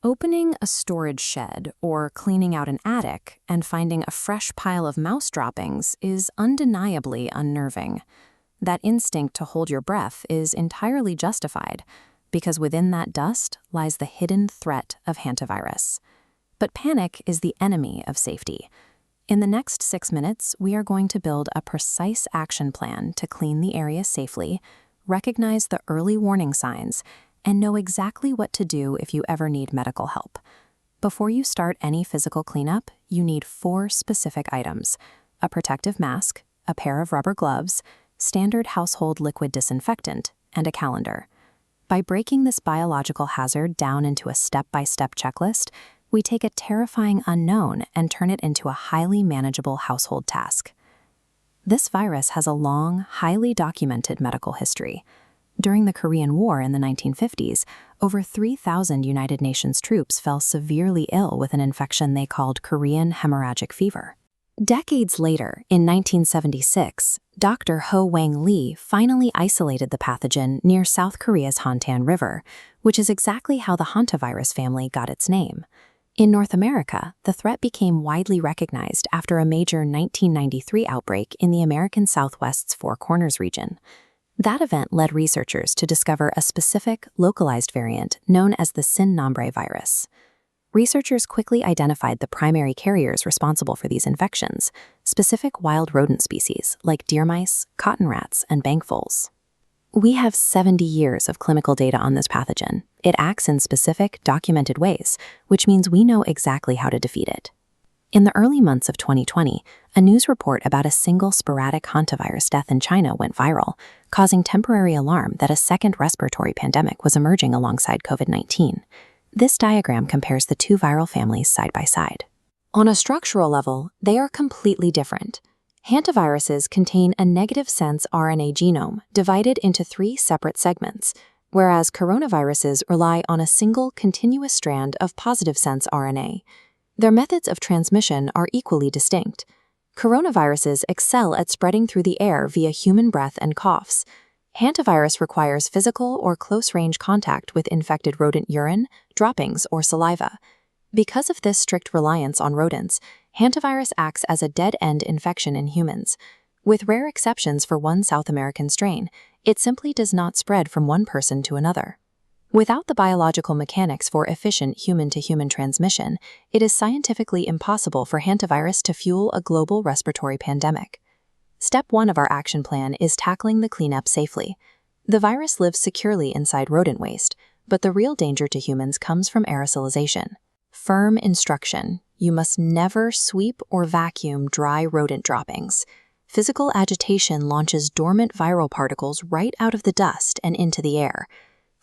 Opening a storage shed or cleaning out an attic and finding a fresh pile of mouse droppings is undeniably unnerving. That instinct to hold your breath is entirely justified, because within that dust lies the hidden threat of hantavirus. But panic is the enemy of safety. In the next 6 minutes, we are going to build a precise action plan to clean the area safely, recognize the early warning signs, and know exactly what to do if you ever need medical help. Before you start any physical cleanup, you need 4 specific items: a protective mask, a pair of rubber gloves, standard household liquid disinfectant, and a calendar. By breaking this biological hazard down into a step-by-step checklist, we take a terrifying unknown and turn it into a highly manageable household task. This virus has a long, highly documented medical history. During the Korean War in the 1950s, over 3,000 United Nations troops fell severely ill with an infection they called Korean hemorrhagic fever. Decades later, in 1976, Dr. Ho Wang Lee finally isolated the pathogen near South Korea's Hantan River, which is exactly how the hantavirus family got its name. In North America, the threat became widely recognized after a major 1993 outbreak in the American Southwest's Four Corners region. That event led researchers to discover a specific, localized variant known as the Sin Nombre virus. Researchers quickly identified the primary carriers responsible for these infections, specific wild rodent species like deer mice, cotton rats, and bank voles. We have 70 years of clinical data on this pathogen. It acts in specific, documented ways, which means we know exactly how to defeat it. In the early months of 2020, a news report about a single sporadic hantavirus death in China went viral, causing temporary alarm that a second respiratory pandemic was emerging alongside COVID-19. This diagram compares the 2 viral families side by side. On a structural level, they are completely different. Hantaviruses contain a negative sense RNA genome divided into 3 separate segments, whereas coronaviruses rely on a single continuous strand of positive sense RNA. Their methods of transmission are equally distinct. Coronaviruses excel at spreading through the air via human breath and coughs. Hantavirus requires physical or close-range contact with infected rodent urine, droppings, or saliva. Because of this strict reliance on rodents, hantavirus acts as a dead-end infection in humans. With rare exceptions for one South American strain, it simply does not spread from one person to another. Without the biological mechanics for efficient human-to-human transmission, it is scientifically impossible for hantavirus to fuel a global respiratory pandemic. Step 1 of our action plan is tackling the cleanup safely. The virus lives securely inside rodent waste, but the real danger to humans comes from aerosolization. Firm instruction: you must never sweep or vacuum dry rodent droppings. Physical agitation launches dormant viral particles right out of the dust and into the air.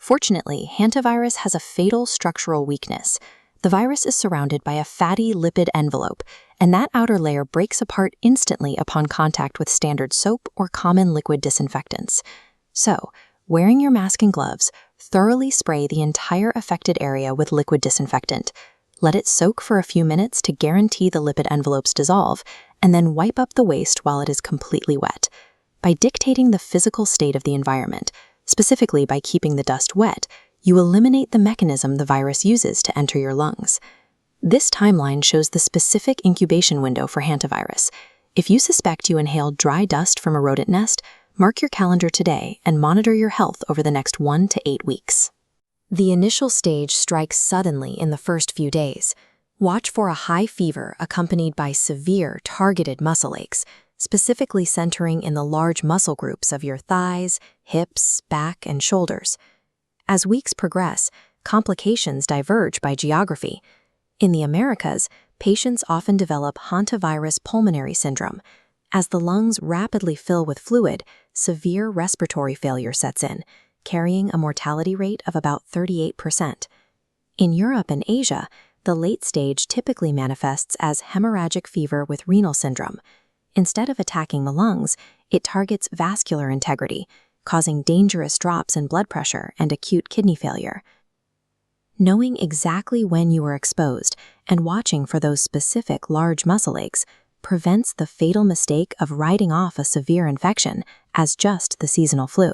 Fortunately, hantavirus has a fatal structural weakness. The virus is surrounded by a fatty lipid envelope, and that outer layer breaks apart instantly upon contact with standard soap or common liquid disinfectants. So, wearing your mask and gloves, thoroughly spray the entire affected area with liquid disinfectant. Let it soak for a few minutes to guarantee the lipid envelopes dissolve, and then wipe up the waste while it is completely wet. By dictating the physical state of the environment, specifically by keeping the dust wet, you eliminate the mechanism the virus uses to enter your lungs. This timeline shows the specific incubation window for hantavirus. If you suspect you inhaled dry dust from a rodent nest, mark your calendar today and monitor your health over the next 1 to 8 weeks. The initial stage strikes suddenly in the first few days. Watch for a high fever accompanied by severe, targeted muscle aches, specifically centering in the large muscle groups of your thighs, hips, back, and shoulders. As weeks progress, complications diverge by geography. In the Americas, patients often develop hantavirus pulmonary syndrome. As the lungs rapidly fill with fluid, severe respiratory failure sets in, carrying a mortality rate of about 38%. In Europe and Asia, the late stage typically manifests as hemorrhagic fever with renal syndrome. Instead of attacking the lungs, it targets vascular integrity, causing dangerous drops in blood pressure and acute kidney failure. Knowing exactly when you are exposed and watching for those specific large muscle aches prevents the fatal mistake of writing off a severe infection as just the seasonal flu.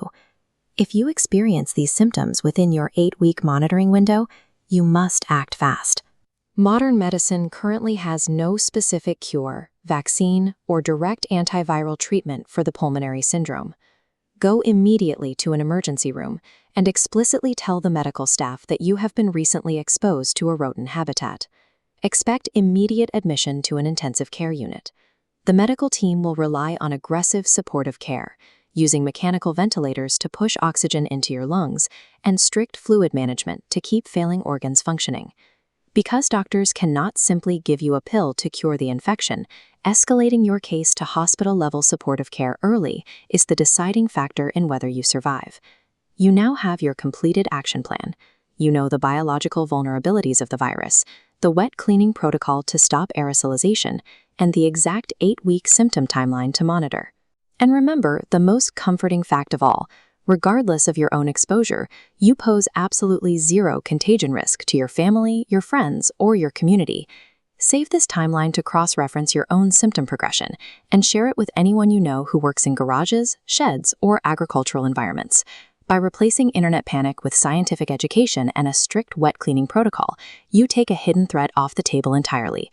If you experience these symptoms within your 8-week monitoring window, You must act fast. Modern medicine currently has no specific cure, vaccine, or direct antiviral treatment for the pulmonary syndrome. Go immediately to an emergency room and explicitly tell the medical staff that you have been recently exposed to a rodent habitat. Expect immediate admission to an intensive care unit. The medical team will rely on aggressive supportive care, using mechanical ventilators to push oxygen into your lungs and strict fluid management to keep failing organs functioning. Because doctors cannot simply give you a pill to cure the infection, escalating your case to hospital-level supportive care early is the deciding factor in whether you survive. You now have your completed action plan. You know the biological vulnerabilities of the virus, the wet cleaning protocol to stop aerosolization, and the exact 8-week symptom timeline to monitor. And remember, the most comforting fact of all, regardless of your own exposure, you pose absolutely zero contagion risk to your family, your friends, or your community. Save this timeline to cross-reference your own symptom progression and share it with anyone you know who works in garages, sheds, or agricultural environments. By replacing internet panic with scientific education and a strict wet cleaning protocol, you take a hidden threat off the table entirely,